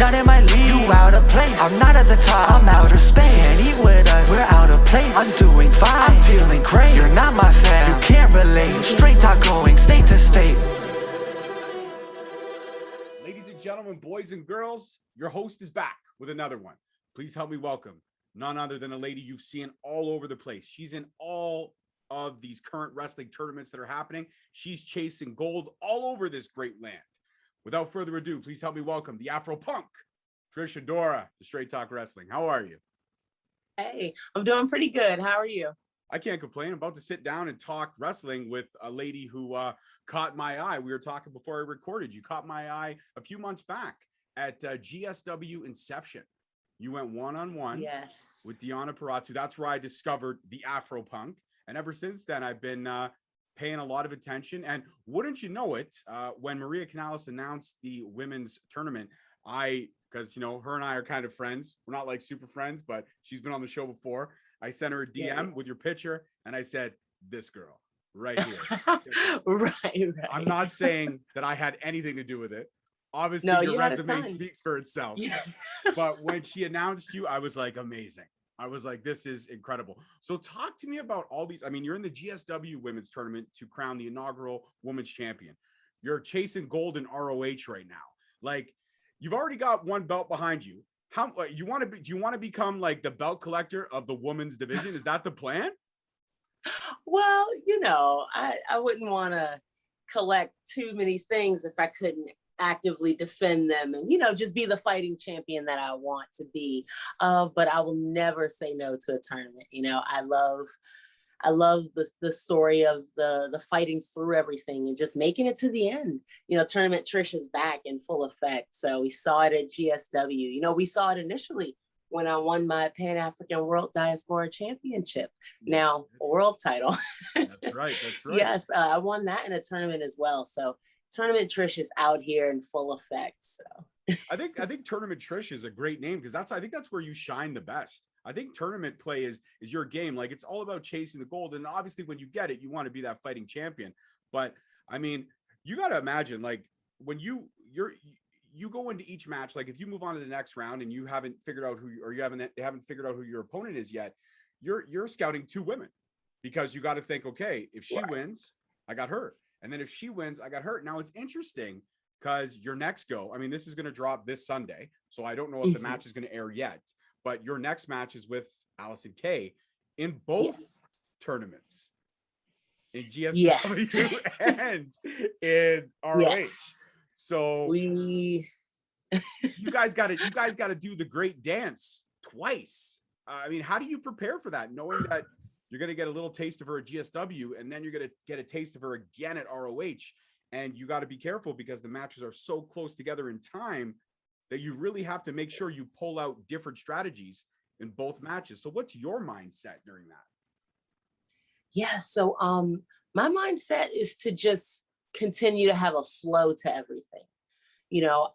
not in my league. You out of place. I'm not at the top. I'm outer space. Can't eat with us. We're out of place. I'm doing fine. I'm feeling great. You're not my fan. You can't relate. Straight talk going state to state. Ladies and gentlemen, boys and girls, your host is back with another one. Please help me welcome none other than a lady you've seen all over the place. She's in all of these current wrestling tournaments that are happening. She's chasing gold all over this great land. Without further ado, please help me welcome the Afro Punk, Trish Adora, to Straight Talk Wrestling. How are you? Hey, I'm doing pretty good. How are you? I can't complain. I'm about to sit down and talk wrestling with a lady who caught my eye. We were talking before I recorded. You caught my eye a few months back at GSW Inception. You went one-on-one with Deanna Paratsu. That's where I discovered the Afro Punk. And ever since then, I've been paying a lot of attention. And wouldn't you know it, when Maria Canales announced the women's tournament, because, you know, her and I are kind of friends. We're not like super friends, but she's been on the show before. I sent her a DM with your picture, and I said, this girl right here. right. I'm not saying that I had anything to do with it. Obviously, your resume speaks for itself. Yes. But when she announced you, I was like, amazing. I was like, this is incredible. So talk to me about all these. I mean, you're in the GSW women's tournament to crown the inaugural women's champion. You're chasing gold in ROH right now. Like, you've already got one belt behind you. How you want to be? Do you want to become like the belt collector of the women's division? Is that the plan? Well, you know, I wouldn't want to collect too many things if I couldn't actively defend them and, you know, just be the fighting champion that I want to be. But I will never say no to a tournament. You know, I love the story of the fighting through everything and just making it to the end. You know, Tournament Trish is back in full effect. So we saw it at GSW. You know, we saw it initially when I won my Pan-Afrikan World Diaspora Championship. Now, a world title. That's right. That's right. Yes, I won that in a tournament as well. So Tournament Trish is out here in full effect. So I think Tournament Trish is a great name because I think that's where you shine the best. I think tournament play is your game. Like, it's all about chasing the gold. And obviously when you get it, you want to be that fighting champion. But I mean, you got to imagine, like, when you go into each match, like if you move on to the next round and you haven't figured out you haven't figured out who your opponent is yet, you're scouting two women because you got to think, okay, if she wins, I got her. And then if she wins, I got hurt. Now it's interesting because your next go, I mean, this is going to drop this Sunday. So I don't know if the match is going to air yet, but your next match is with Allison Kay in both tournaments, in GSW and in ROH. So you guys got to do the great dance twice. I mean, how do you prepare for that, knowing that you're going to get a little taste of her at GSW, and then you're going to get a taste of her again at ROH. And you got to be careful because the matches are so close together in time that you really have to make sure you pull out different strategies in both matches. So what's your mindset during that? Yeah. So my mindset is to just continue to have a flow to everything. You know,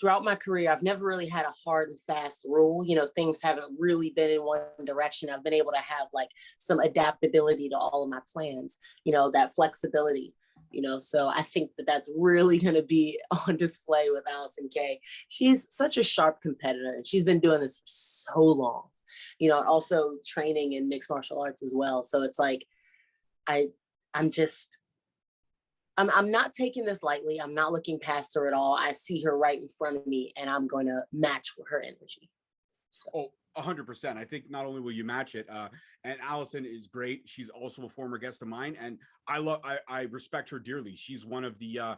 throughout my career, I've never really had a hard and fast rule. You know, things haven't really been in one direction. I've been able to have like some adaptability to all of my plans, you know, that flexibility, you know, so I think that that's really going to be on display with Allison Kay. She's such a sharp competitor and she's been doing this for so long, you know, and also training in mixed martial arts as well. So it's like, I'm not taking this lightly. I'm not looking past her at all. I see her right in front of me and I'm going to match her energy. So. 100%. I think not only will you match it, and Allison is great. She's also a former guest of mine, and I respect her dearly. She's one of the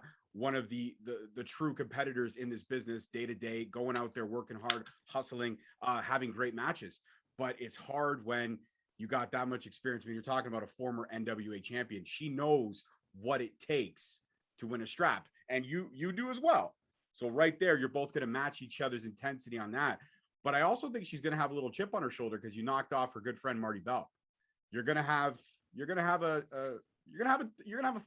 true competitors in this business, day to day, going out there, working hard, hustling, having great matches. But it's hard when you got that much experience. When you're talking about a former NWA champion, she knows what it takes to win a strap, and you do as well. So right there, you're both going to match each other's intensity on that. But I also think she's going to have a little chip on her shoulder because you knocked off her good friend Marty Bell. You're going to have a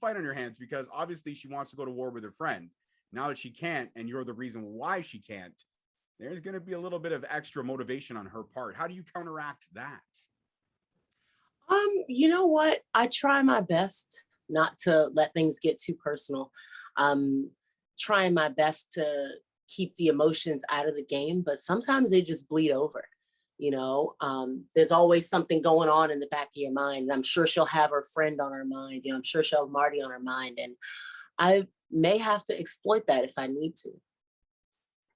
fight on your hands because obviously she wants to go to war with her friend. Now that she can't, and you're the reason why she can't, there's going to be a little bit of extra motivation on her part. How do you counteract that? You know what? I try my best not to let things get too personal. Trying my best to keep the emotions out of the game, but sometimes they just bleed over. There's always something going on in the back of your mind. And I'm sure she'll have her friend on her mind. I'm sure she'll have Marty on her mind. And I may have to exploit that if I need to.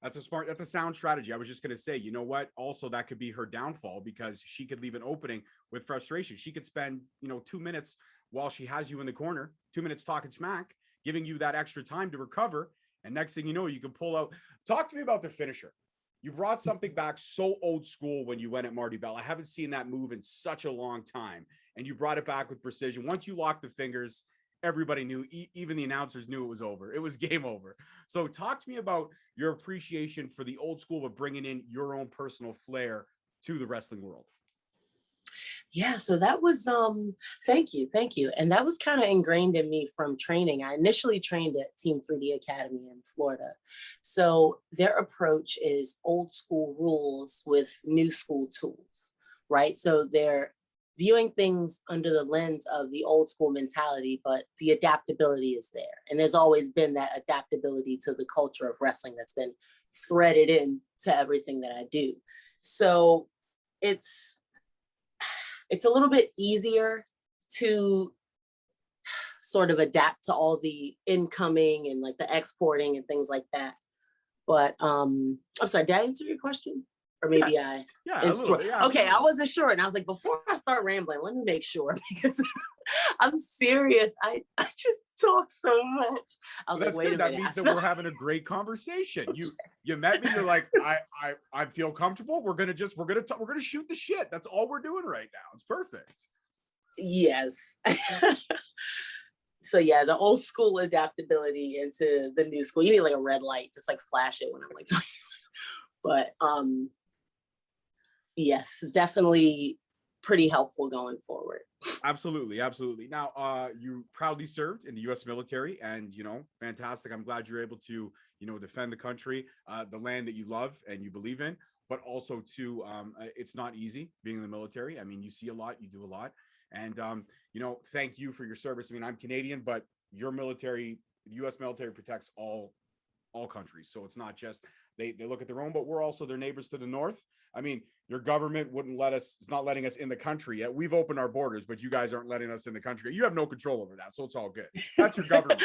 That's a sound strategy. I was just going to say, you know what? Also, that could be her downfall, because she could leave an opening with frustration. She could spend, 2 minutes while she has you in the corner, 2 minutes talking smack, giving you that extra time to recover. And next thing you know, you can pull out. Talk to me about the finisher. You brought something back so old school when you went at Marty Bell. I haven't seen that move in such a long time. And you brought it back with precision. Once you locked the fingers, everybody knew, even the announcers knew it was over. It was game over. So talk to me about your appreciation for the old school, but bringing in your own personal flair to the wrestling world. Yeah, so that was, thank you. And that was kind of ingrained in me from training. I initially trained at Team 3D Academy in Florida. So their approach is old school rules with new school tools, right? So they're viewing things under the lens of the old school mentality, but the adaptability is there. And there's always been that adaptability to the culture of wrestling that's been threaded in to everything that I do. So it's a little bit easier to sort of adapt to all the incoming and like the exporting and things like that. But I'm sorry, did I answer your question? Or maybe yeah, okay, I wasn't sure. And I was like, before I start rambling, let me make sure, because I'm serious. I just talk so much. I was like, wait a minute. That means that we're having a great conversation. Okay. You met me, you're like, I feel comfortable. We're gonna shoot the shit. That's all we're doing right now. It's perfect. Yes. So yeah, the old school adaptability into the new school. You need like a red light, just like flash it when I'm like talking. But yes, definitely pretty helpful going forward. Absolutely. Now, you proudly served in the U.S. military, and fantastic. I'm glad you're able to defend the country, the land that you love and you believe in, but also too, it's not easy being in the military. I mean, you see a lot, you do a lot, and thank you for your service. I mean, I'm Canadian, but your military, the U.S. military, protects all countries. So it's not just they look at their own, but we're also their neighbors to the north. I mean, your government it's not letting us in the country yet. We've opened our borders, but you guys aren't letting us in the country. You have no control over that. So it's all good. That's your government.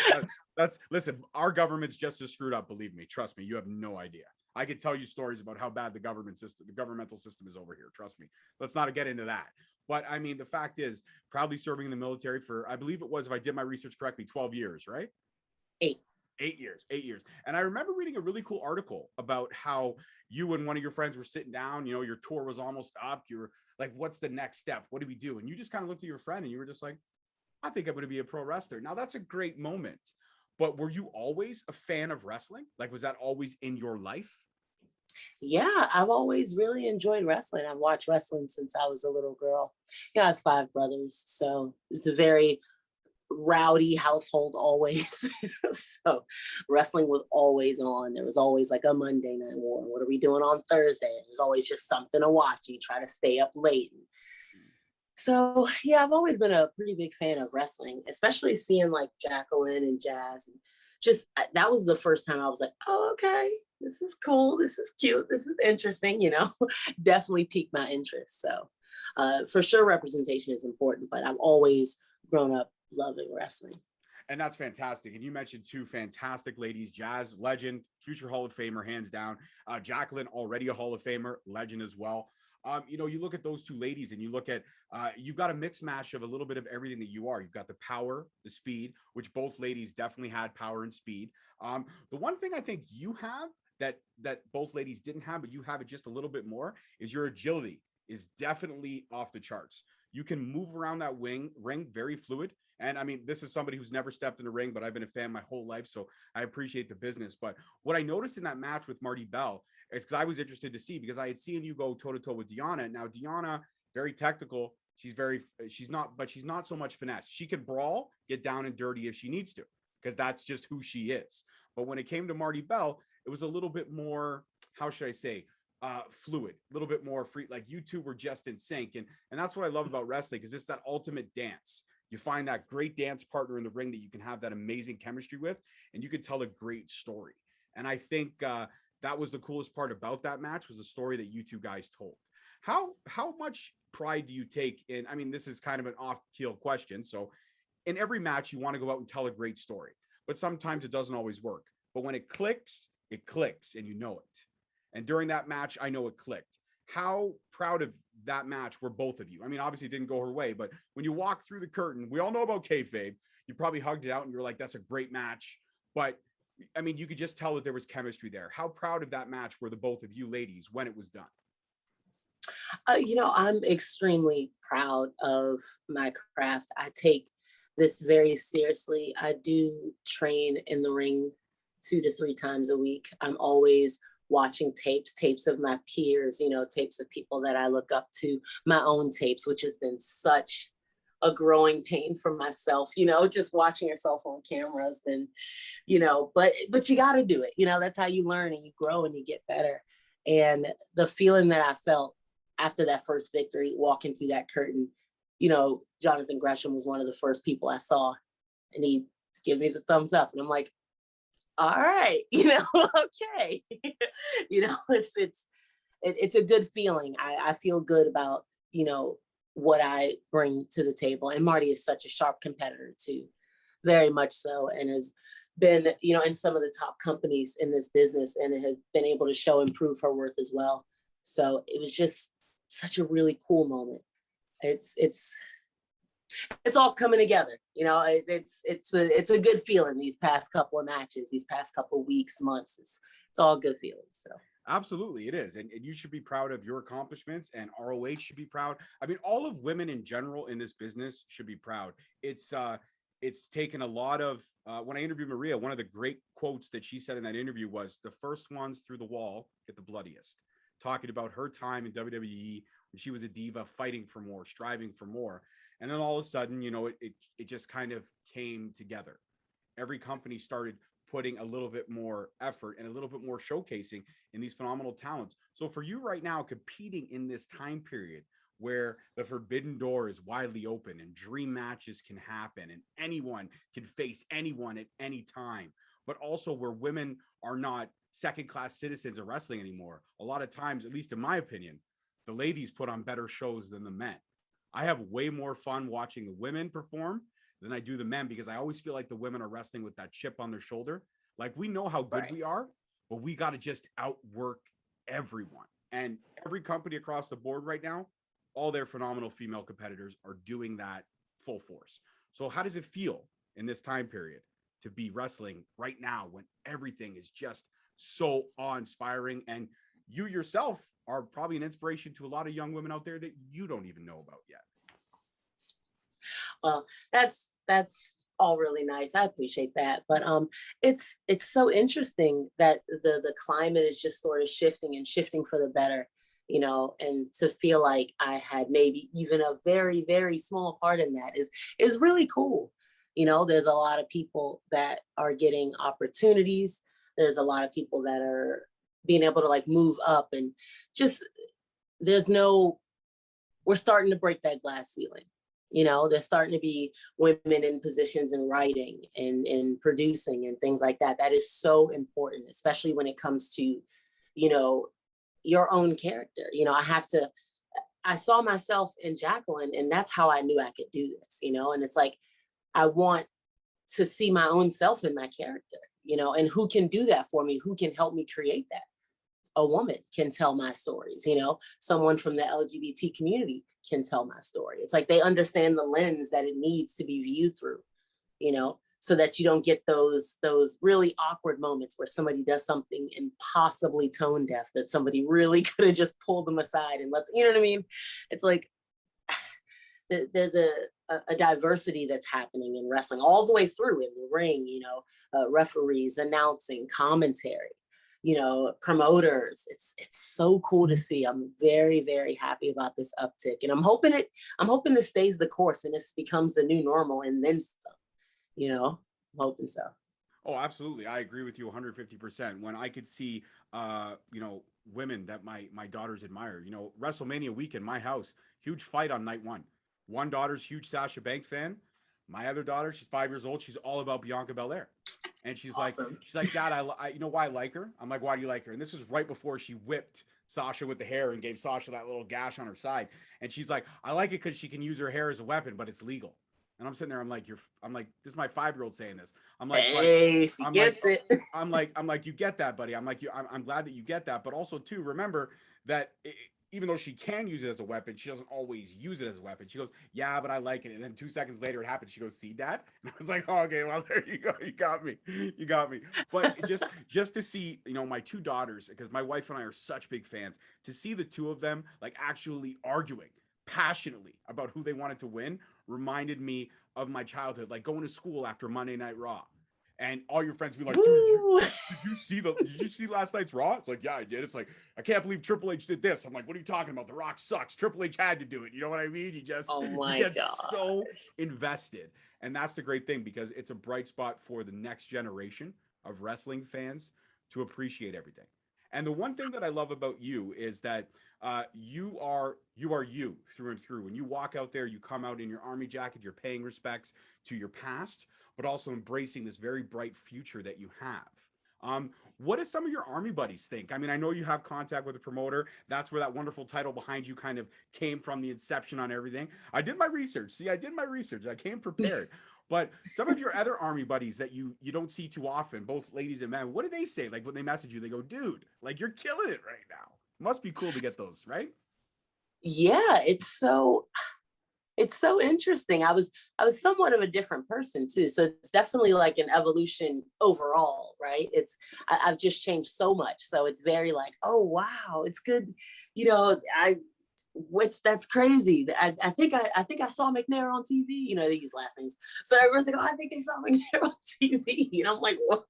Listen, our government's just as screwed up. Believe me, trust me. You have no idea. I could tell you stories about how bad the governmental system is over here. Trust me. Let's not get into that. But I mean, the fact is, proudly serving in the military for, I believe it was, if I did my research correctly, 12 years, right? 8 years. And I remember reading a really cool article about how you and one of your friends were sitting down, your tour was almost up. You're like, what's the next step? What do we do? And you just kind of looked at your friend and you were just like, I think I'm going to be a pro wrestler. Now that's a great moment, but were you always a fan of wrestling? Like, was that always in your life? Yeah, I've always really enjoyed wrestling. I've watched wrestling since I was a little girl. Yeah, I have 5 brothers. So it's a very rowdy household always. So wrestling was always on. There was always like a Monday Night War. What are we doing on Thursday? There's always just something to watch. You try to stay up late. So yeah, I've always been a pretty big fan of wrestling, especially seeing like Jacqueline and Jazz. And just that was the first time I was like, oh, okay, this is cool. This is cute. This is interesting, definitely piqued my interest. So for sure, representation is important, but I've always grown up loving wrestling. And that's fantastic. And you mentioned 2 fantastic ladies, Jazz, legend, future Hall of Famer, hands down. Jacqueline, already a Hall of Famer, legend as well. You look at those 2 ladies and you look at, you've got a mix mash of a little bit of everything that you are. You've got the power, the speed, which both ladies definitely had, power and speed. The one thing I think you have that both ladies didn't have, but you have it just a little bit more, is your agility is definitely off the charts. You can move around that ring very fluid. And I mean, this is somebody who's never stepped in a ring, but I've been a fan my whole life, so I appreciate the business. But what I noticed in that match with Marty Bell is, because I was interested to see, because I had seen you go toe-to-toe with Deonna. Now, Deonna, very technical. She's not so much finesse. She can brawl, get down and dirty if she needs to, because that's just who she is. But when it came to Marty Bell, it was a little bit more, how should I say, fluid, a little bit more free. Like, you two were just in sync. And that's what I love about wrestling, because it's that ultimate dance. You find that great dance partner in the ring that you can have that amazing chemistry with, and you can tell a great story. And I think that was the coolest part about that match, was the story that you two guys told. How much pride do you take in, I mean, this is kind of an off-keel question. So in every match, you want to go out and tell a great story, but sometimes it doesn't always work. But when it clicks, and you know it. And during that match, I know it clicked. How proud of that match were both of you? I mean, obviously it didn't go her way, but when you walk through the curtain, we all know about kayfabe. You probably hugged it out and you were like, that's a great match. But I mean, you could just tell that there was chemistry there. How proud of that match were the both of you ladies when it was done? I'm extremely proud of my craft. I take this very seriously. I do train in the ring 2 to 3 times a week. I'm always watching tapes of my peers, tapes of people that I look up to, my own tapes, which has been such a growing pain for myself, just watching yourself on camera has been, but you got to do it. That's how you learn and you grow and you get better. And the feeling that I felt after that first victory, walking through that curtain, Jonathan Gresham was one of the first people I saw, and he gave me the thumbs up, and I'm like, all right, okay. It's a good feeling. I feel good about, what I bring to the table. And Marty is such a sharp competitor too, very much so, and has been, in some of the top companies in this business, and has been able to show and prove her worth as well. So it was just such a really cool moment. It's all coming together. It's a good feeling. These past couple of matches, these past couple of weeks, months, it's all good feeling. So absolutely, it is. And you should be proud of your accomplishments, and ROH should be proud. I mean, all of women in general in this business should be proud. It's taken a lot of, when I interviewed Maria, one of the great quotes that she said in that interview was, the first ones through the wall get the bloodiest, talking about her time in WWE when she was a diva, fighting for more, striving for more. And then all of a sudden, it just kind of came together. Every company started putting a little bit more effort and a little bit more showcasing in these phenomenal talents. So for you right now, competing in this time period where the forbidden door is widely open and dream matches can happen and anyone can face anyone at any time, but also where women are not second-class citizens of wrestling anymore. A lot of times, at least in my opinion, the ladies put on better shows than the men. I have way more fun watching the women perform than I do the men, because I always feel like the women are wrestling with that chip on their shoulder. Like, we know how good we are, but we got to just outwork everyone. And every company across the board right now, all their phenomenal female competitors are doing that full force. So how does it feel in this time period to be wrestling right now when everything is just so awe-inspiring, and you yourself are probably an inspiration to a lot of young women out there that you don't even know about yet? Well, that's all really nice. I appreciate that. But it's so interesting that the climate is just sort of shifting for the better, and to feel like I had maybe even a very, very small part in that is really cool. There's a lot of people that are getting opportunities. There's a lot of people that are being able to like move up, and just we're starting to break that glass ceiling. There's starting to be women in positions in writing and in producing and things like that. That is so important, especially when it comes to, your own character. I saw myself in Jacqueline, and that's how I knew I could do this, and it's like, I want to see my own self in my character, and who can do that for me? Who can help me create that? A woman can tell my stories, someone from the LGBT community can tell my story. It's like they understand the lens that it needs to be viewed through, so that you don't get those really awkward moments where somebody does something impossibly tone deaf that somebody really could have just pulled them aside and you know what I mean? It's like, there's a diversity that's happening in wrestling all the way through in the ring, referees, announcing, commentary, promoters. It's so cool to see. I'm very, very happy about this uptick, and I'm hoping this stays the course and this becomes the new normal and then some, I'm hoping so. Oh, absolutely. I agree with you 150%. When I could see, women that my daughters admire, WrestleMania week in my house, huge fight on night one. One daughter's huge Sasha Banks fan. My other daughter, she's 5 years old. She's all about Bianca Belair. And she's Awesome. like, Dad, you know why I like her? I'm like, why do you like her? And this was right before she whipped Sasha with the hair and gave Sasha that little gash on her side. And she's like, I like it because she can use her hair as a weapon, but it's legal. And I'm sitting there, I'm like, this is my 5-year-old saying this. I'm like, but Hey, she I'm like, gets it. I'm like, you get that, buddy. I'm glad that you get that. But also too, remember that even though she can use it as a weapon, she doesn't always use it as a weapon. She goes, yeah, but I like it. And then 2 seconds later it happened. She goes, see, Dad? And I was like, oh, okay, well, there you go. You got me. You got me. But just to see, you know, my 2 daughters, because my wife and I are such big fans, to see the 2 of them like actually arguing passionately about who they wanted to win reminded me of my childhood, like going to school after Monday Night Raw. And all your friends be like, dude, did you see last night's Raw? It's like, yeah, I did. It's like, I can't believe Triple H did this. I'm like, what are you talking about? The Rock sucks. Triple H had to do it. You know what I mean? Oh You my get God. so invested. And that's the great thing, because it's a bright spot for the next generation of wrestling fans to appreciate everything. And the one thing that I love about you is that you are you through and through. When you walk out there, you come out in your army jacket, you're paying respects to your past, but also embracing this very bright future that you have. What do some of your army buddies think? I mean, I know you have contact with the promoter. That's where that wonderful title behind you kind of came from, the inception on everything. I did my research. See, I did my research. I came prepared. But some of your other army buddies that you don't see too often, both ladies and men, what do they say? Like when they message you, they go, dude, like you're killing it right now. Must be cool to get those, right? Yeah, it's so interesting. I was somewhat of a different person too. So it's definitely like an evolution overall, right? I've just changed so much. So it's very like, oh wow, it's good. You know, that's crazy. I think I saw McNair on TV. You know, they use last names. So everyone's like, oh, I think they saw McNair on TV. And I'm like, what?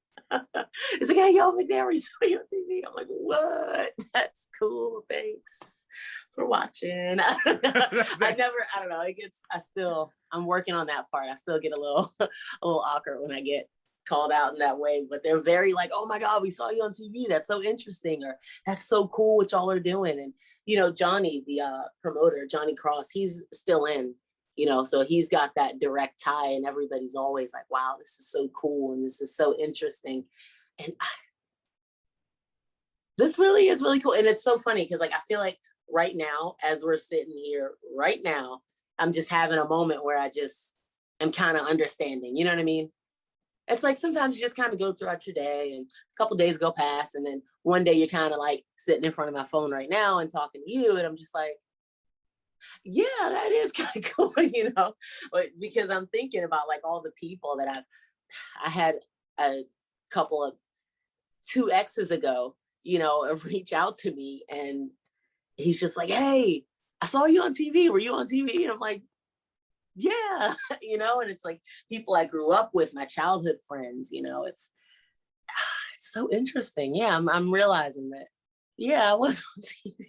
It's like, hey, yo, McNair, we saw you on TV. I'm like, what? That's cool. Thanks for watching. I don't know. I'm working on that part. I still get a little awkward when I get called out in that way, but they're very like, oh my God, we saw you on TV. That's so interesting. Or that's so cool what y'all are doing. And, you know, Johnny, the promoter, Johnny Cross, he's still in, you know, so he's got that direct tie, and everybody's always like, wow, this is so cool. And this is so interesting. And this really is really cool. And it's so funny because like, I feel like right now, as we're sitting here right now, I'm just having a moment where I just am kind of understanding, you know what I mean? It's like sometimes you just kind of go throughout your day and a couple days go past, and then one day you're kind of like sitting in front of my phone right now and talking to you, and I'm just like, yeah, that is kind of cool, you know, but because I'm thinking about like all the people that I had a couple of 2 exes ago, you know, reach out to me, and he's just like, hey, I saw you on TV. Were you on TV? And I'm like, yeah, you know, and it's like people I grew up with, my childhood friends, you know, it's so interesting. Yeah, I'm realizing that. Yeah, I was on TV.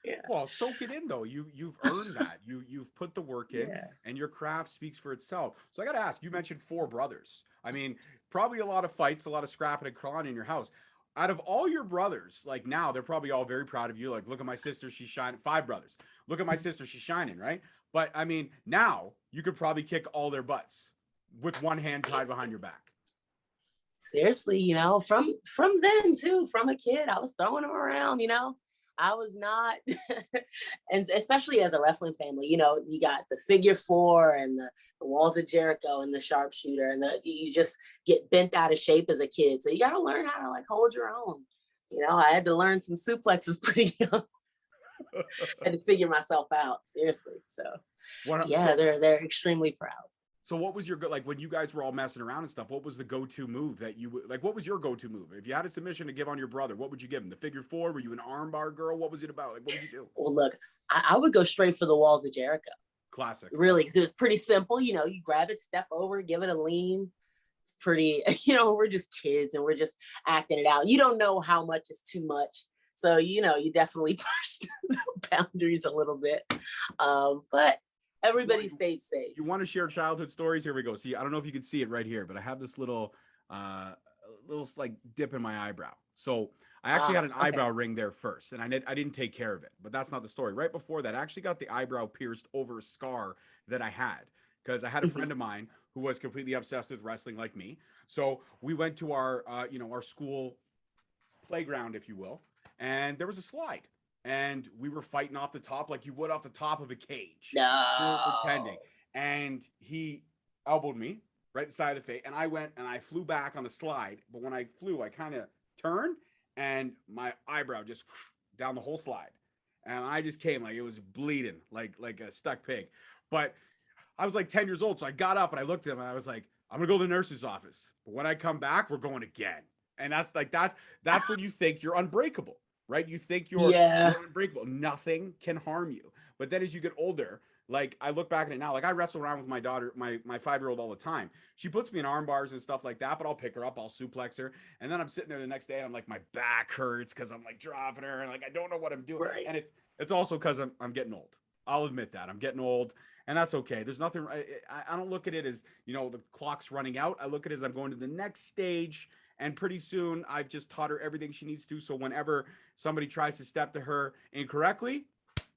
Yeah. Well, soak it in though. You've earned that. You've put the work in, Yeah. and your craft speaks for itself. So I got to ask. You mentioned 4 brothers. I mean, probably a lot of fights, a lot of scrapping and clawing in your house. Out of all your brothers, like now, they're probably all very proud of you. Like, look at my sister, she's shining. 5 brothers. Look at my sister, she's shining, right? But I mean, now you could probably kick all their butts with one hand tied behind your back. Seriously, you know, from then too, from a kid, I was throwing them around, you know. I was not, and especially as a wrestling family, you know, you got the figure 4 and the walls of Jericho and the sharpshooter, and you just get bent out of shape as a kid. So you got to learn how to like hold your own. You know, I had to learn some suplexes pretty young. I had to figure myself out, seriously. So yeah, they're extremely proud. So what was your like when you guys were all messing around and stuff? What was the go-to move that you like? What was your go-to move if you had a submission to give on your brother? What would you give him? The figure 4? Were you an armbar girl? What was it about? Like, what would you do? Well, look, I would go straight for the walls of Jericho. Classic. Really, because it was pretty simple. You know, you grab it, step over, give it a lean. It's pretty. You know, we're just kids and we're just acting it out. You don't know how much is too much. So, you know, you definitely pushed the boundaries a little bit. But everybody stayed safe. You want to share childhood stories? Here we go. See, I don't know if you can see it right here, but I have this little like dip in my eyebrow. So I actually had an eyebrow ring there first, and I didn't take care of it, but that's not the story. Right before that, I actually got the eyebrow pierced over a scar that I had. because I had a friend of mine who was completely obsessed with wrestling like me. So we went to our, our school playground, if you will, and there was a slide, and we were fighting off the top like you would off the top of a cage. We were pretending, No. and he elbowed me right the side of the face, and I went and I flew back on the slide. But when I flew, I kind of turned, and my eyebrow just down the whole slide, and I just came like it was bleeding like a stuck pig. But I was like 10 years old, so I got up and I looked at him and I was like, I'm gonna go to the nurse's office. But when I come back, we're going again. And that's when you think you're unbreakable, right? You think you're unbreakable. Nothing can harm you. But then as you get older, like I look back at it now, like I wrestle around with my daughter, my 5-year-old all the time. She puts me in arm bars and stuff like that, but I'll pick her up, I'll suplex her. And then I'm sitting there the next day and I'm like, my back hurts because I'm like dropping her and like I don't know what I'm doing. Right. And it's also because I'm getting old. I'll admit that. I'm getting old. And that's okay. There's nothing, I don't look at it as, the clock's running out. I look at it as I'm going to the next stage. And pretty soon I've just taught her everything she needs to. So whenever somebody tries to step to her incorrectly,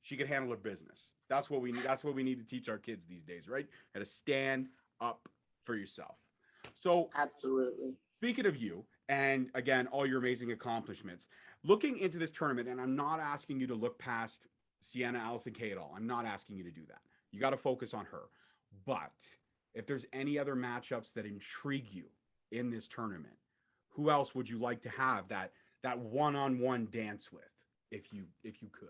she can handle her business. That's what we need. That's what we need to teach our kids these days, right? How to stand up for yourself. So absolutely. Speaking of you, and again, all your amazing accomplishments, looking into this tournament, and I'm not asking you to look past Sienna Allison Kay at all. I'm not asking you to do that. You got to focus on her. But if there's any other matchups that intrigue you in this tournament, who else would you like to have that one-on-one dance with, if you could?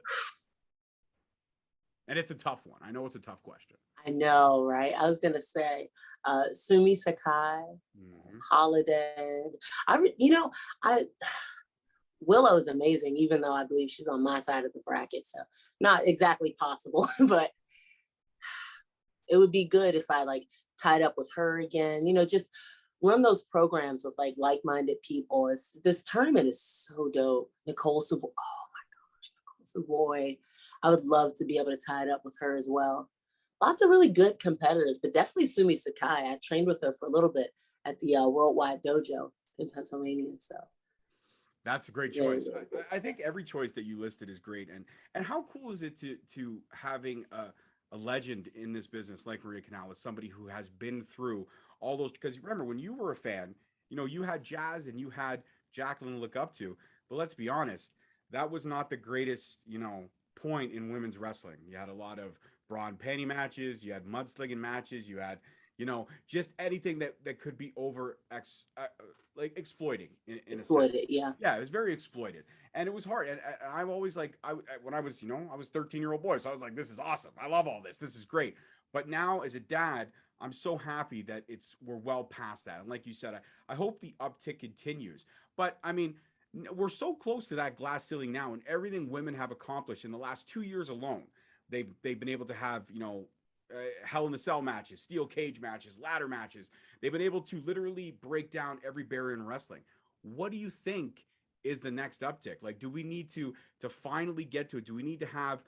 And it's a tough one. I know it's a tough question. I know, right? I was gonna say, Sumi Sakai, Holiday. Willow is amazing, even though I believe she's on my side of the bracket, so not exactly possible, but it would be good if I tied up with her again. Just run those programs with like-minded people. This tournament is so dope. Nicole Savoy. Oh my gosh, Nicole Savoy. I would love to be able to tie it up with her as well. Lots of really good competitors, but definitely Sumi Sakai. I trained with her for a little bit at the Worldwide Dojo in Pennsylvania. So that's a great choice. I think every choice that you listed is great. And how cool is it to having a legend in this business like Maria Kanellis, somebody who has been through all those, because remember when you were a fan, you had Jazz and you had Jacqueline to look up to, but let's be honest, that was not the greatest, point in women's wrestling. You had a lot of bra and panty matches, you had mudslinging matches, you had, just anything that could be over exploiting in exploited. Yeah, it was very exploited, and it was hard. And I'm always when I was I was 13-year-old boy, so I was like, this is awesome, I love all this is great. But now as a dad, I'm so happy that we're well past that. And like you said, I hope the uptick continues. But I mean, we're so close to that glass ceiling now, and everything women have accomplished in the last 2 years alone, they've been able to have Hell in a Cell matches, steel cage matches, ladder matches. They've been able to literally break down every barrier in wrestling. What do you think is the next uptick? Do we need to finally get to it? Do we need to have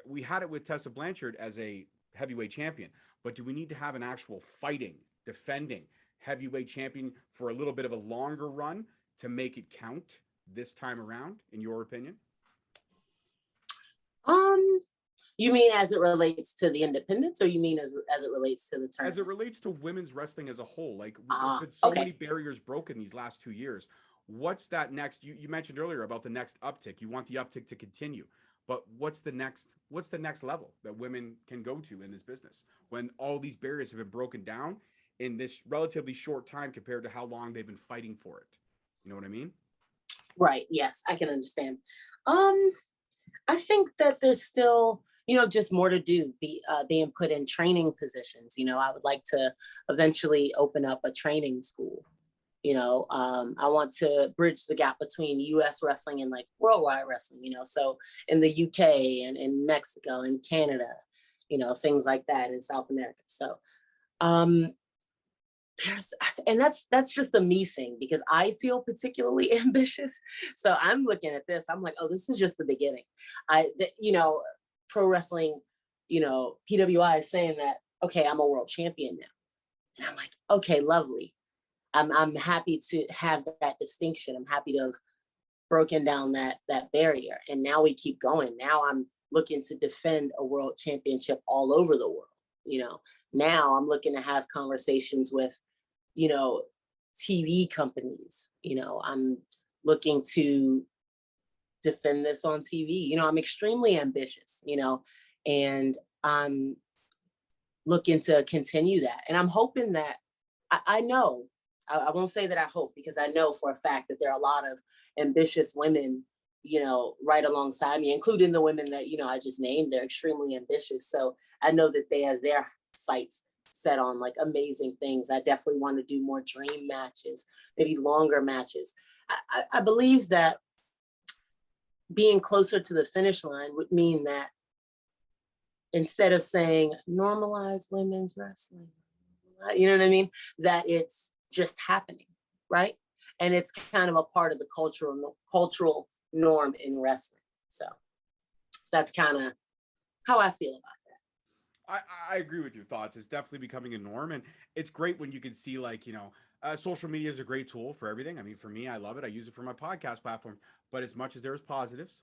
we had it with Tessa Blanchard as a heavyweight champion, but do we need to have an actual fighting, defending heavyweight champion for a little bit of a longer run to make it count this time around, in your opinion? You mean as it relates to the independents, or you mean as it relates to the tournament? As it relates to women's wrestling as a whole, there's been so many barriers broken these last 2 years. What's that next? You mentioned earlier about the next uptick. You want the uptick to continue, but what's the next level that women can go to in this business when all these barriers have been broken down in this relatively short time compared to how long they've been fighting for it? You know what I mean? Right. Yes, I can understand. I think that there's still, just more to do, being put in training positions. I would like to eventually open up a training school. I want to bridge the gap between US wrestling and worldwide wrestling, so in the UK and in Mexico and Canada, things like that in South America. So that's just a me thing, because I feel particularly ambitious. So I'm looking at this, I'm like, oh, this is just the beginning. Pro wrestling, PWI is saying that, okay, I'm a world champion now. And I'm like, okay, lovely. I'm happy to have that distinction. I'm happy to have broken down that barrier. And now we keep going. Now I'm looking to defend a world championship all over the world. now I'm looking to have conversations with, you know, TV companies. You know, I'm looking to defend this on TV. You know, I'm extremely ambitious, you know, and I'm looking to continue that. And I'm hoping that I know, I won't say that I hope, because I know for a fact that there are a lot of ambitious women, you know, right alongside me, including the women that, you know, I just named. They're extremely ambitious. So I know that they have their sights set on like amazing things. I definitely want to do more dream matches, maybe longer matches. I believe that being closer to the finish line would mean that instead of saying normalize women's wrestling, you know what I mean? That it's just happening, right? And it's kind of a part of the cultural norm in wrestling. So that's kind of how I feel about that. I agree with your thoughts. It's definitely becoming a norm, and it's great when you can see, like, you know, social media is a great tool for everything. I mean, for me, I love it. I use it for my podcast platform, but as much as there's positives,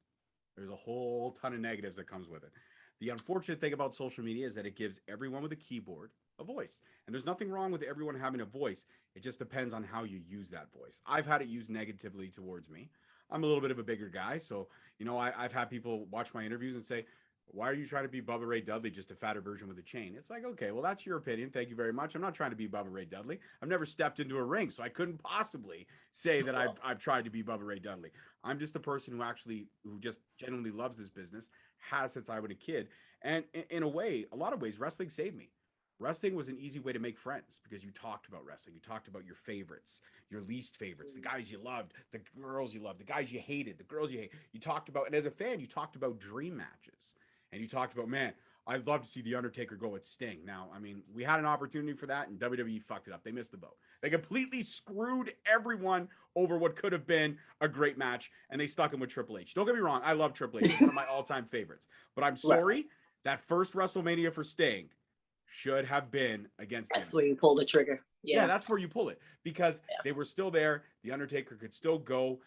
there's a whole ton of negatives that comes with it. The unfortunate thing about social media is that it gives everyone with a keyboard a voice. And there's nothing wrong with everyone having a voice. It just depends on how you use that voice. I've had it used negatively towards me. I'm a little bit of a bigger guy. So, you know, I've had people watch my interviews and say, why are you trying to be Bubba Ray Dudley, just a fatter version with a chain? It's like, okay, well, that's your opinion. Thank you very much. I'm not trying to be Bubba Ray Dudley. I've never stepped into a ring, so I couldn't possibly say that I've tried to be Bubba Ray Dudley. I'm just a person who just genuinely loves this business, has since I was a kid. And in a way, a lot of ways, wrestling saved me. Wrestling was an easy way to make friends because you talked about wrestling. You talked about your favorites, your least favorites, the guys you loved, the girls you loved, the guys you hated, the girls you hate. You talked about, and as a fan, you talked about dream matches. And you talked about, man, I'd love to see The Undertaker go with Sting. Now, I mean, we had an opportunity for that, and WWE fucked it up. They missed the boat. They completely screwed everyone over what could have been a great match, and they stuck him with Triple H. Don't get me wrong. I love Triple H. He's one of my all-time favorites. But I'm sorry, that first WrestleMania for Sting should have been against That's where you pull the trigger. Yeah, that's where you pull it. Because they were still there. The Undertaker could still go.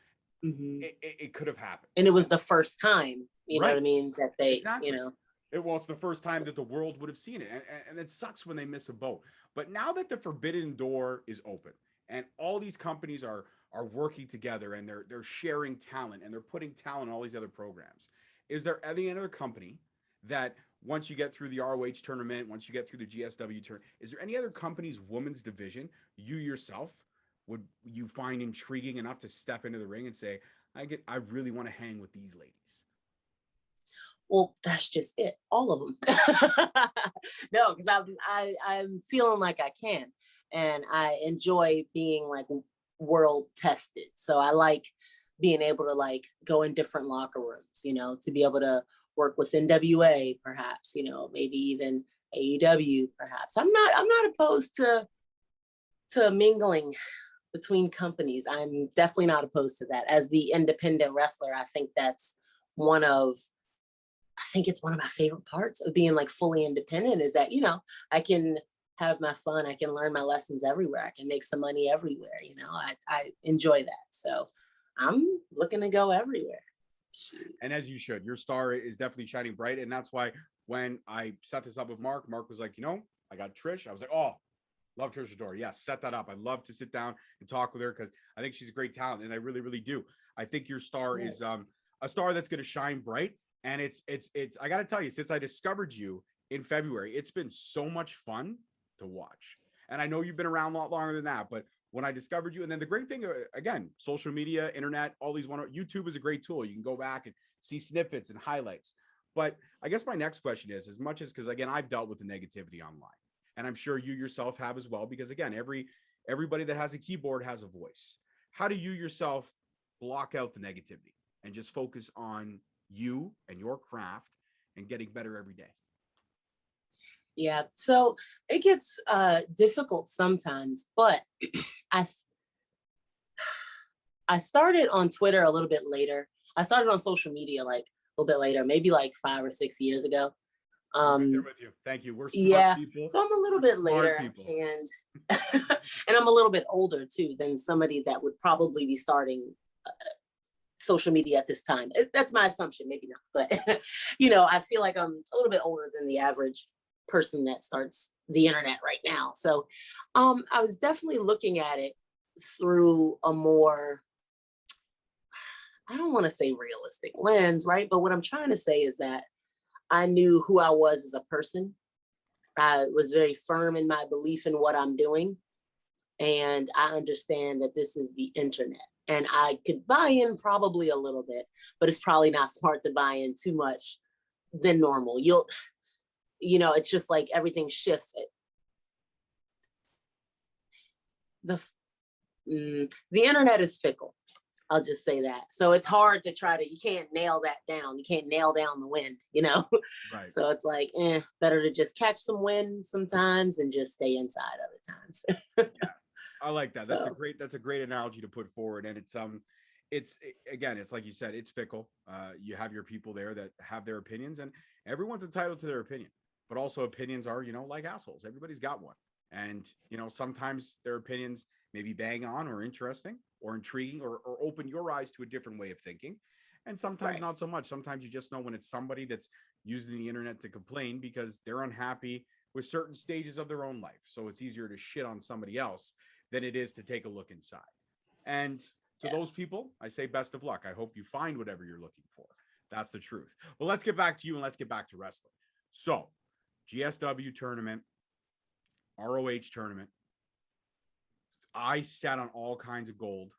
Mm-hmm. It could have happened. And it was the first time, you know what I mean, that they, exactly. you know. It's the first time that the world would have seen it. And it sucks when they miss a boat. But now that the forbidden door is open and all these companies are working together and they're sharing talent and they're putting talent in all these other programs, is there any other company that once you get through the ROH tournament, once you get through the GSW tournament, is there any other company's women's division you yourself would you find intriguing enough to step into the ring and say, I really want to hang with these ladies? Well, that's just it. All of them. No, because I'm feeling like I can. And I enjoy being like world tested. So I like being able to like go in different locker rooms, you know, to be able to work with NWA, perhaps, you know, maybe even AEW, perhaps. I'm not opposed to mingling between companies. I'm definitely not opposed to that. As the independent wrestler, I think it's one of my favorite parts of being like fully independent is that, you know, I can have my fun. I can learn my lessons everywhere. I can make some money everywhere. You know, I enjoy that. So I'm looking to go everywhere. And as you should, your star is definitely shining bright. And that's why when I set this up with Mark was like, you know, I got Trish. I was like, oh, love Trish Adora. Yes, set that up. I'd love to sit down and talk with her because I think she's a great talent. And I really, really do. I think your star is a star that's going to shine bright. And it's I got to tell you, since I discovered you in February, it's been so much fun to watch. And I know you've been around a lot longer than that, but when I discovered you, and then the great thing, again, social media, internet, all these YouTube is a great tool. You can go back and see snippets and highlights. But I guess my next question is, as much as, because again, I've dealt with the negativity online, and I'm sure you yourself have as well, because again, everybody that has a keyboard has a voice. How do you yourself block out the negativity and just focus on you and your craft and getting better every day? Yeah, so it gets difficult sometimes, but I started on Twitter a little bit later. I started on social media like a little bit later, maybe like 5 or 6 years ago. I'm right with you. Thank you. We're smart people. So I'm a little bit later, and and I'm a little bit older too than somebody that would probably be starting social media at this time. That's my assumption, maybe not, but you know, I feel like I'm a little bit older than the average person that starts the internet right now. So I was definitely looking at it through a more, I don't want to say realistic lens, right? But what I'm trying to say is that I knew who I was as a person. I was very firm in my belief in what I'm doing. And I understand that this is the internet. And I could buy in probably a little bit, but it's probably not smart to buy in too much than normal. It's just like everything shifts. The internet is fickle. I'll just say that. So it's hard to you can't nail that down. You can't nail down the wind, Right. So it's like, better to just catch some wind sometimes and just stay inside other times. Yeah, I like that. So. That's a great analogy to put forward. And it's again, it's like you said, it's fickle. You have your people there that have their opinions, and everyone's entitled to their opinion, but also opinions are, like assholes. Everybody's got one. And, sometimes their opinions may be bang on or interesting or intriguing or open your eyes to a different way of thinking. And sometimes not so much. Sometimes you just know when it's somebody that's using the internet to complain because they're unhappy with certain stages of their own life. So it's easier to shit on somebody else than it is to take a look inside. And to those people, I say best of luck. I hope you find whatever you're looking for. That's the truth. Well, let's get back to you and let's get back to wrestling. So GSW tournament, ROH tournament. I sat on all kinds of gold.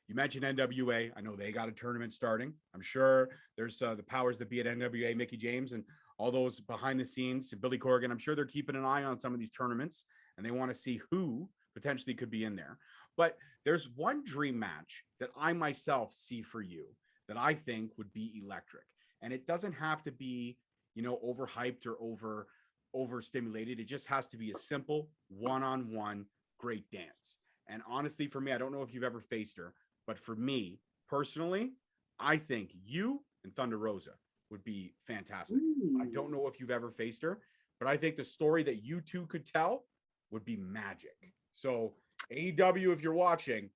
You mentioned NWA. I know they got a tournament starting. I'm sure there's the powers that be at NWA, Mickey James, and all those behind the scenes, Billy Corgan. I'm sure they're keeping an eye on some of these tournaments, and they want to see who potentially could be in there. But there's one dream match that I myself see for you that I think would be electric. And it doesn't have to be, overhyped or overstimulated. It just has to be a simple one-on-one great dance. And honestly, for me, I don't know if you've ever faced her, but for me personally, I think you and Thunder Rosa would be fantastic. I don't know if you've ever faced her, but I think the story that you two could tell would be magic. So AEW, if you're watching,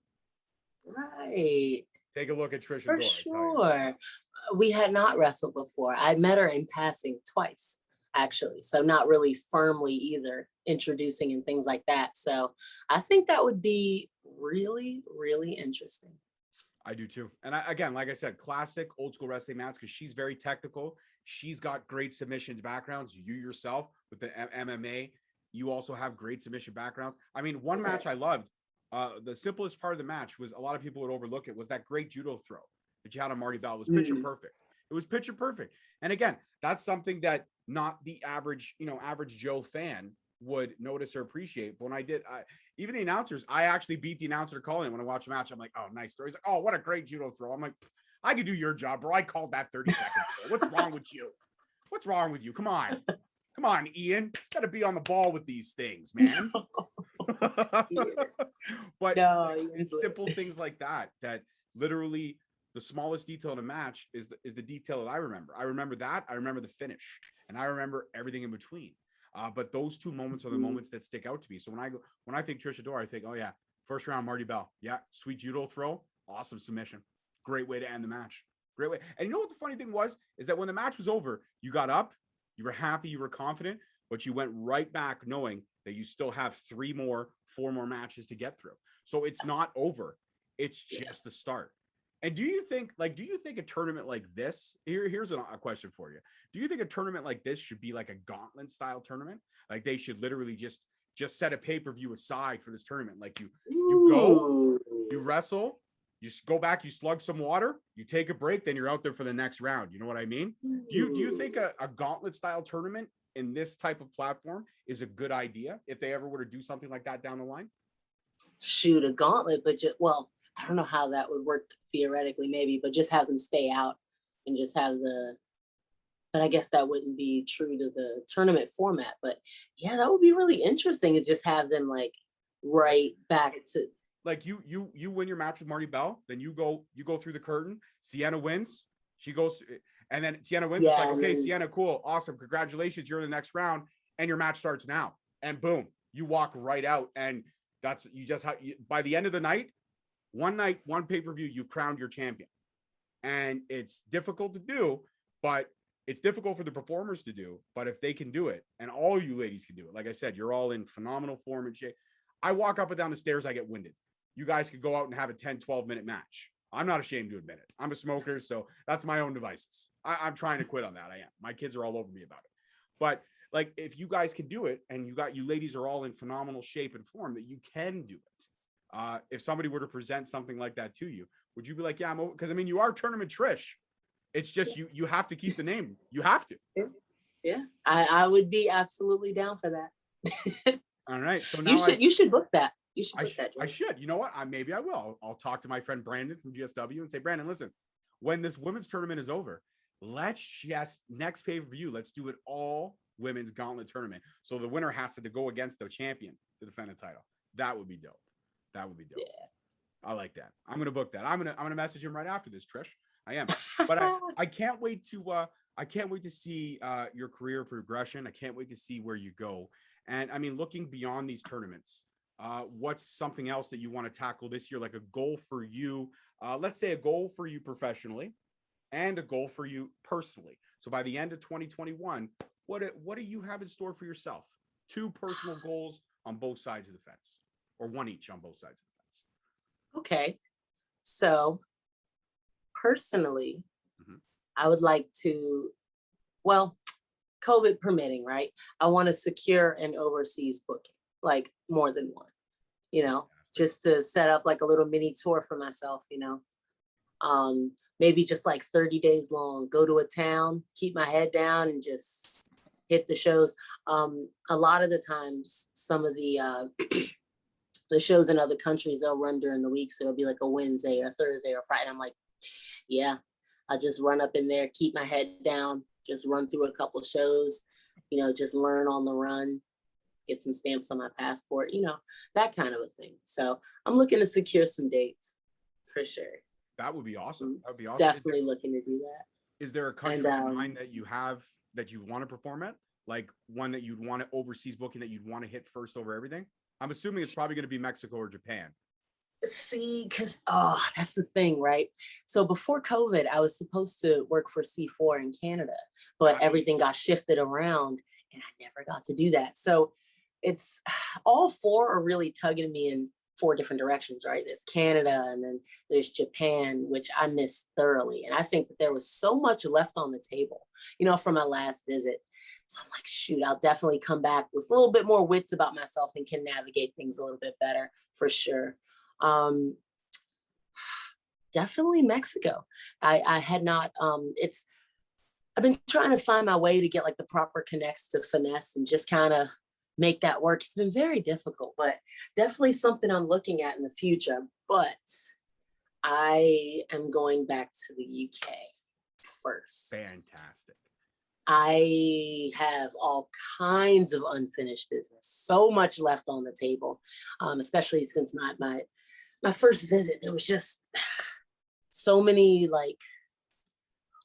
right, take a look at Trish for Adora. sure. We had not wrestled before. I met her in passing twice, actually. So not really firmly either, introducing and things like that. So I think that would be really, really interesting. I do too. And again, like I said, classic old school wrestling match because she's very technical. She's got great submission backgrounds. You yourself with the MMA, you also have great submission backgrounds. I mean, one match I loved, the simplest part of the match was a lot of people would overlook it, was that great judo throw that you had on Marty Bell. It was picture perfect. It was picture perfect. And again, that's something that not the average Joe fan would notice or appreciate. But when I did, even the announcers, I actually beat the announcer calling it when I watch a match. I'm like, oh, nice story. He's like, oh, what a great judo throw. I'm like, I could do your job, bro. I called that 30 seconds ago. What's wrong with you? What's wrong with you? Come on. Come on, Ian. Got to be on the ball with these things, man. But simple things like that literally the smallest detail in a match is the detail that I remember. I remember that. I remember the finish, and I remember everything in between. But those two moments are the moments that stick out to me. So when I think Trish Adora, I think, oh yeah, first round Marty Bell. Yeah, sweet judo throw, awesome submission. Great way to end the match. Great way. And you know what the funny thing was? Is that when the match was over, you got up, you were happy, you were confident, but you went right back knowing that you still have 4 more matches to get through. So it's not over. It's just the start. And do you think a tournament like this, here's a question for you. Do you think a tournament like this should be like a gauntlet style tournament? Like they should literally just set a pay-per-view aside for this tournament. Like you go, you wrestle, you go back, you slug some water, you take a break, then you're out there for the next round. You know what I mean? Do you think a gauntlet style tournament in this type of platform is a good idea if they ever were to do something like that down the line? Shoot, a gauntlet, but I don't know how that would work theoretically, maybe, but just have them stay out and just have but I guess that wouldn't be true to the tournament format. But yeah, that would be really interesting to just have them like right back to like you win your match with Marty Bell, then you go through the curtain. Sienna wins, she goes, and then Sienna wins. It's like, okay, Sienna, cool, awesome, congratulations, you're in the next round, and your match starts now. And boom, you walk right out, and that's by the end of the night, one pay-per-view, you crowned your champion. And it's difficult to do, but it's difficult for the performers to do, but if they can do it, and all you ladies can do it, like I said, you're all in phenomenal form and shape. I walk up and down the stairs, I get winded. You guys could go out and have a 10, 12-minute match. I'm not ashamed to admit it. I'm a smoker, so that's my own devices. I'm trying to quit on that. I am. My kids are all over me about it. But like, if you guys can do it, and you ladies are all in phenomenal shape and form, that you can do it. If somebody were to present something like that to you, would you be like, yeah, I'm over? Because I mean, you are Tournament Trish. It's just you have to keep the name. You have to. Yeah. I would be absolutely down for that. All right. So now you should book that. You should book that. I should. You know what? Maybe I will. I'll talk to my friend Brandon from GSW and say, Brandon, listen, when this women's tournament is over, let's just next pay-per-view, let's do it all women's gauntlet tournament. So the winner has to go against the champion to defend the title. That would be dope. That would be dope. Yeah. I like that. I'm gonna book that. I'm gonna message him right after this, Trish. I am. But I can't wait to see your career progression. I can't wait to see where you go. And I mean, looking beyond these tournaments, what's something else that you want to tackle this year? Like a goal for you, let's say a goal for you professionally and a goal for you personally. So by the end of 2021, what do you have in store for yourself? 2 personal goals on both sides of the fence, or 1 each on both sides of the fence. Okay. So personally, I would like to, well, COVID permitting, right? I want to secure an overseas booking, like more than one, just to set up like a little mini tour for myself, maybe just like 30 days long, go to a town, keep my head down and just hit the shows. A lot of the times, some of the the shows in other countries, they'll run during the week. So it'll be like a Wednesday or Thursday or Friday. I'm like, yeah, I just run up in there, keep my head down, just run through a couple shows, just learn on the run, get some stamps on my passport, that kind of a thing. So I'm looking to secure some dates for sure. That would be awesome. That would be awesome. Definitely looking to do that. Is there a country in mind that you have that you want to perform at? Like one that you'd want to overseas booking that you'd want to hit first over everything? I'm assuming it's probably going to be Mexico or Japan. See, because, that's the thing, right? So before COVID, I was supposed to work for C4 in Canada, but everything got shifted around and I never got to do that. So it's all 4 are really tugging me in 4 different directions, right? There's Canada and then there's Japan, which I missed thoroughly. And I think that there was so much left on the table, from my last visit. So I'm like, shoot, I'll definitely come back with a little bit more wits about myself and can navigate things a little bit better for sure. Definitely Mexico. I had not, I've been trying to find my way to get like the proper connects to finesse and just kind of make that work. It's been very difficult, but definitely something I'm looking at in the future. But I am going back to the UK first. Fantastic. I have all kinds of unfinished business, so much left on the table, especially since my first visit. There was just so many, like,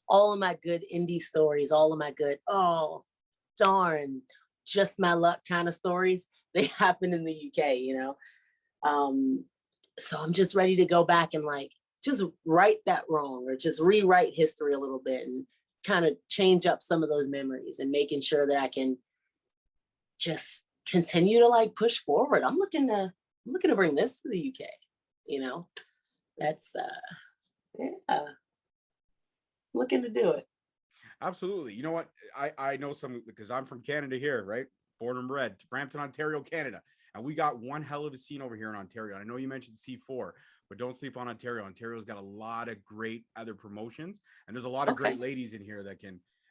all of my good indie stories, all of my good, oh, darn, just my luck kind of stories. They happened in the UK, So I'm just ready to go back and like, just right that wrong or just rewrite history a little bit and kind of change up some of those memories and making sure that I can just continue to like push forward. I'm looking to bring this to the UK, that's I'm looking to do it. Absolutely. You know what? I know some because I'm from Canada here, right? Born and bred, Brampton, Ontario, Canada. And we got one hell of a scene over here in Ontario. I know you mentioned C4, but don't sleep on Ontario. Ontario's got a lot of great other promotions. And there's a lot of great ladies in here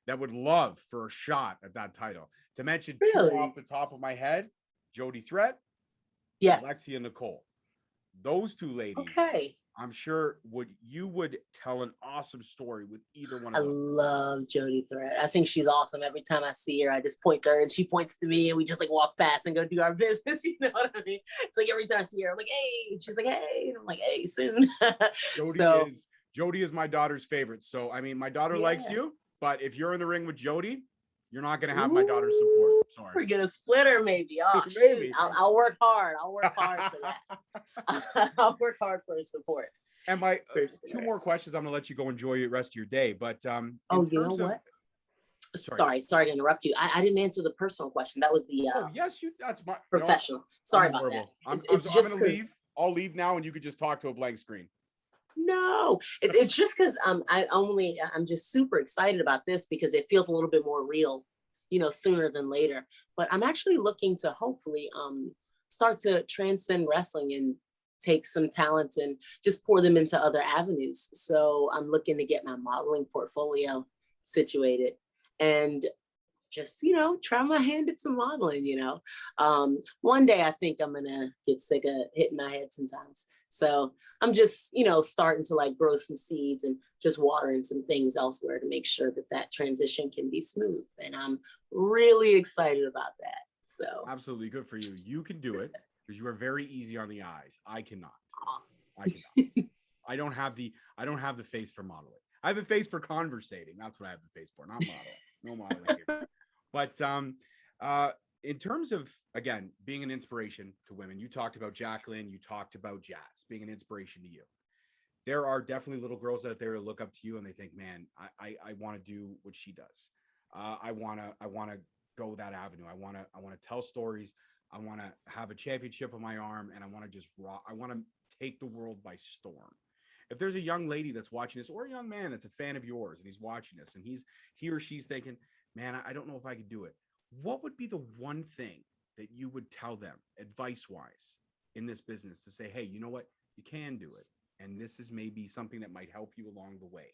that would love for a shot at that title. To mention 2 off the top of my head, Jody Threat, yes, Alexia Nicole. Those 2 ladies. Okay. I'm sure you would tell an awesome story with either one of them. I love Jody Threat. I think she's awesome. Every time I see her, I just point to her and she points to me and we just like walk past and go do our business. You know what I mean? It's like every time I see her, I'm like, hey, she's like, hey, and I'm like, hey, soon. Jody is my daughter's favorite. So, I mean, my daughter likes you, but if you're in the ring with Jody, you're not going to have my daughter's support. Sorry. We're going to split her maybe. Oh, maybe. I'll work hard. I'll work hard for that. I'll work hard for her support. And my 2 more questions. I'm going to let you go enjoy the rest of your day. But you know what? Sorry to interrupt you. I didn't answer the personal question. That was the Oh yes, that's my professional. Sorry about that. I'm It's gonna just leave. I'll leave now, and you could just talk to a blank screen. No, it's just because I'm just super excited about this because it feels a little bit more real, sooner than later. But I'm actually looking to hopefully start to transcend wrestling and take some talents and just pour them into other avenues. So I'm looking to get my modeling portfolio situated and just, try my hand at some modeling, one day I think I'm gonna get sick of hitting my head sometimes. So I'm just, starting to like grow some seeds and just watering some things elsewhere to make sure that transition can be smooth. And I'm really excited about that. So absolutely, good for you. You can do it because you are very easy on the eyes. I cannot. I cannot. I don't have the face for modeling. I have the face for conversating. That's what I have the face for, not modeling. No modeling here. But in terms of, again, being an inspiration to women, you talked about Jacqueline, you talked about Jazz being an inspiration to you. There are definitely little girls out there who look up to you and they think, man, I want to do what she does. I want to go that avenue. I want to tell stories. I want to have a championship on my arm, and I want to just rock. I want to take the world by storm. If there's a young lady that's watching this, or a young man that's a fan of yours and he's watching this and he or she's thinking, man, I don't know if I could do it, what would be the one thing that you would tell them advice-wise in this business to say, hey, you know what? You can do it. And this is maybe something that might help you along the way.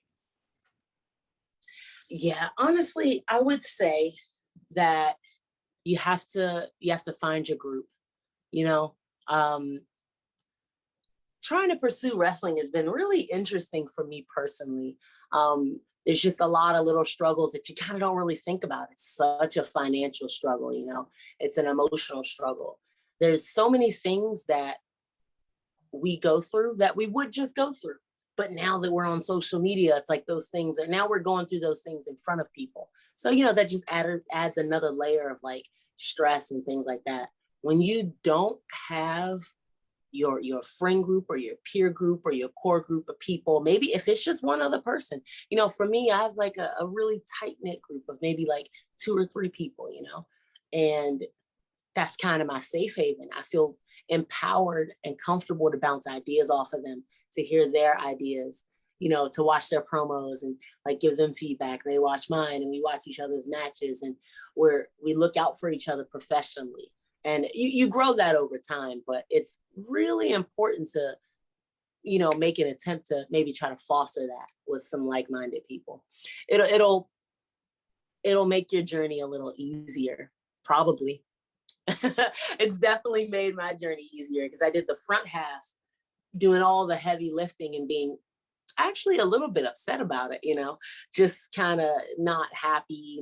Yeah, honestly, I would say that you have to find your group, trying to pursue wrestling has been really interesting for me personally. There's just a lot of little struggles that you kind of don't really think about. It's such a financial struggle, it's an emotional struggle. There's so many things that we go through that we would just go through. But now that we're on social media, it's like those things are, now we're going through those things in front of people. So, that just adds another layer of like stress and things like that. When you don't have your friend group or your peer group or your core group of people, maybe if it's just one other person, for me, I have like a really tight knit group of maybe like 2 or 3 people, and that's kind of my safe haven. I feel empowered and comfortable to bounce ideas off of them, to hear their ideas, to watch their promos and like give them feedback. They watch mine and we watch each other's matches and we look out for each other professionally. And you grow that over time, but it's really important to, make an attempt to maybe try to foster that with some like-minded people. It'll make your journey a little easier, probably. It's definitely made my journey easier because I did the front half doing all the heavy lifting and being actually a little bit upset about it, just kind of not happy,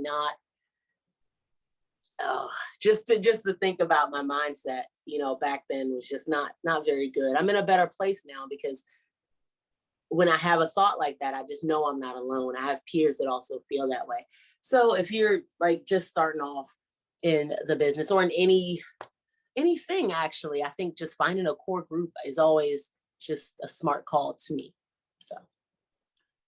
just to think about my mindset, back then was just not very good. I'm in a better place now because when I have a thought like that, I just know I'm not alone. I have peers that also feel that way. So if you're like just starting off in the business or in anything, actually, I think just finding a core group is always just a smart call to me. So.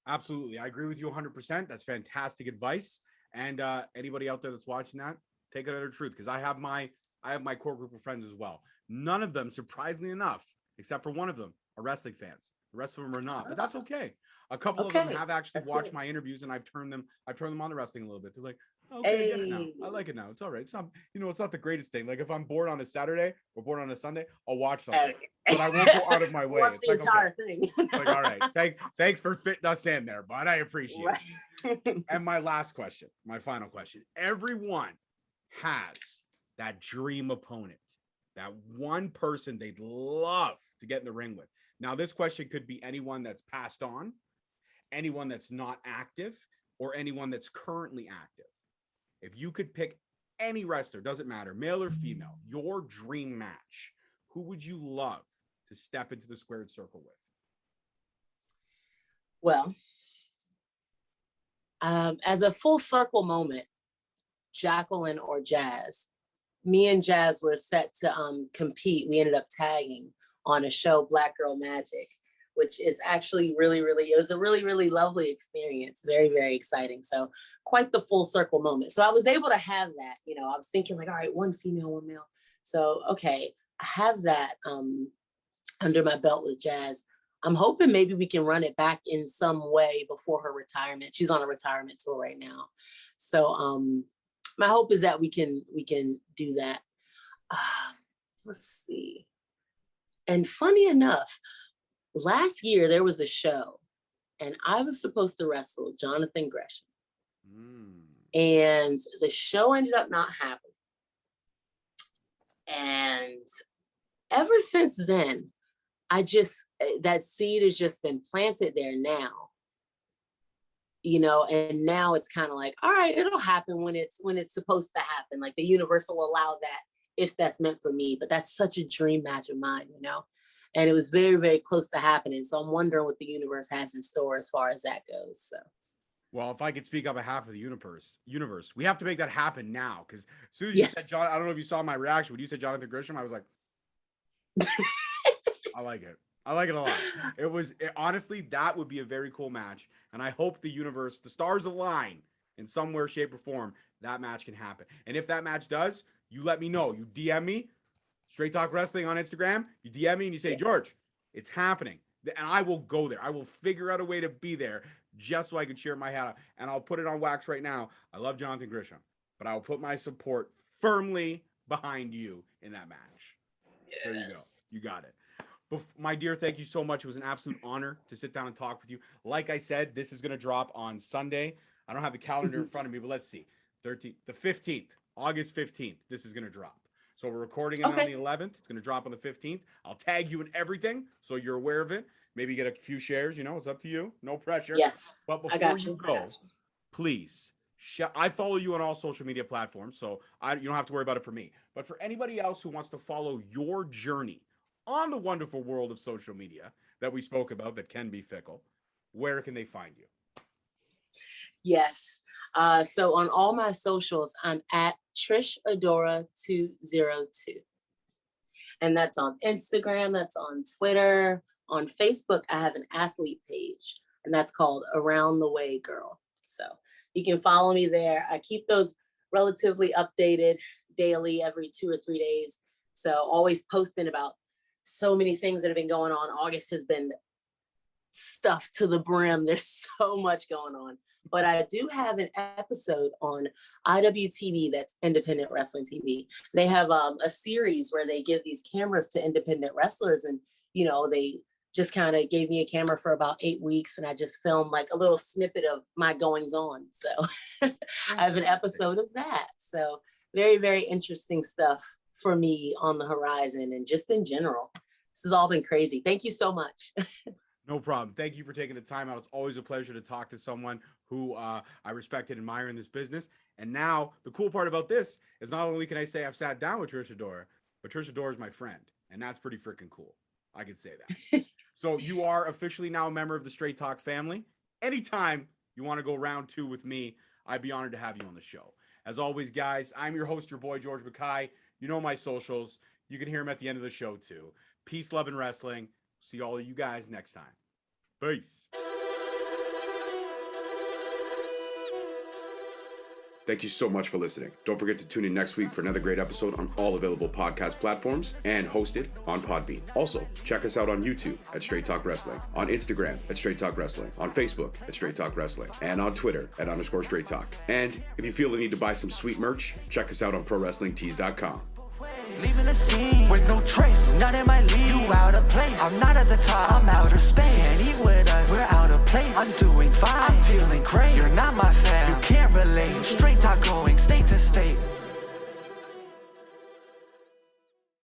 Absolutely. I agree with you 100%. That's fantastic advice. And anybody out there that's watching that, take it at the truth, because I have my core group of friends as well. None of them, surprisingly enough, except for one of them, are wrestling fans. The rest of them are not, but that's okay. A couple of them have actually watched my interviews, and I've turned them on to wrestling a little bit. They're like, okay, I get it now. I like it now. It's all right. It's not, it's not the greatest thing. Like if I'm bored on a Saturday or bored on a Sunday, I'll watch something, but I won't go out of my way. Watch it's the like, entire okay. thing. It's like, all right, thanks for fitting us in there, bud. I appreciate it. And my last question, my final question. Everyone has that dream opponent, that one person they'd love to get in the ring with. Now, this question could be anyone that's passed on, anyone that's not active, or anyone that's currently active. If you could pick any wrestler, doesn't matter, male or female, your dream match, who would you love to step into the squared circle with? Well, as a full circle moment, Jacqueline or Jazz. Me and Jazz were set to compete. We ended up tagging on a show, Black Girl Magic. which is actually it was a really lovely experience. Very, very exciting. So quite the full circle moment. So I was able to have that, I was thinking like, all right, one female, one male. So, okay, I have that under my belt with Jazz. I'm hoping maybe we can run it back in some way before her retirement. She's on a retirement tour right now. So my hope is that we can do that. Let's see. And funny enough, last year there was a show and I was supposed to wrestle Jonathan Gresham. And the show ended up not happening. And ever since then, that seed has just been planted there now, and now it's kind of like, all right, it'll happen when it's supposed to happen. Like the universe will allow that if that's meant for me, but that's such a dream match of mine, and it was very, very close to happening. So I'm wondering what the universe has in store as far as that goes. So. Well, if I could speak on behalf of the universe, we have to make that happen now. Because as soon as you said John, I don't know if you saw my reaction when you said Jonathan Gresham, I was like, I like it. I like it a lot. Honestly, that would be a very cool match. And I hope the universe, the stars align in some way, shape, or form. That match can happen. And if that match does, you let me know. You DM me, Straight Talk Wrestling on Instagram. You DM me and you say, George, it's happening. And I will go there. I will figure out a way to be there just so I can cheer my hat out. And I'll put it on wax right now. I love Jonathan Gresham, but I'll put my support firmly behind you in that match. Yes. There you go. You got it. My dear, thank you so much. It was an absolute honor to sit down and talk with you. Like I said, this is going to drop on Sunday. I don't have the calendar in front of me, but let's see. The 15th, August 15th, this is going to drop. So we're recording it on the 11th. It's going to drop on the 15th. I'll tag you in everything so you're aware of it. Maybe get a few shares. It's up to you. No pressure. Yes. But before you go, please, I follow you on all social media platforms, so you don't have to worry about it for me. But for anybody else who wants to follow your journey on the wonderful world of social media that we spoke about that can be fickle, where can they find you? Yes. So on all my socials, I'm at Trish Adora 202. And that's on Instagram, that's on Twitter. On Facebook, I have an athlete page, and that's called Around the Way Girl. So you can follow me there. I keep those relatively updated daily, every 2 or 3 days. So always posting about so many things that have been going on. August has been stuffed to the brim. There's so much going on. But I do have an episode on IWTV, that's Independent Wrestling TV. They have a series where they give these cameras to independent wrestlers, and they just kind of gave me a camera for about 8 weeks, and I just filmed like a little snippet of my goings on. So I have an episode of that. So very, very interesting stuff for me on the horizon and just in general. This has all been crazy. Thank you so much. No problem. Thank you for taking the time out. It's always a pleasure to talk to someone who I respect and admire in this business. And now the cool part about this is not only can I say I've sat down with Trish Adora, but Trish Adora is my friend. And that's pretty freaking cool. I can say that. So you are officially now a member of the Straight Talk family. Anytime you want to go round 2 with me, I'd be honored to have you on the show. As always, guys, I'm your host, your boy, George Mackay. You know my socials. You can hear them at the end of the show, too. Peace, love, and wrestling. See all of you guys next time. Peace. Thank you so much for listening. Don't forget to tune in next week for another great episode on all available podcast platforms and hosted on Podbean. Also, check us out on YouTube at Straight Talk Wrestling, on Instagram at Straight Talk Wrestling, on Facebook at Straight Talk Wrestling, and on Twitter at _Straight Talk. And if you feel the need to buy some sweet merch, check us out on ProWrestlingTees.com. Leaving the scene with no trace, none in my league. You out of place, I'm not at the top, I'm outer space. Can't eat with us, we're out of place. I'm doing fine, I'm feeling great. You're not my fan, you can't relate. Straight Talk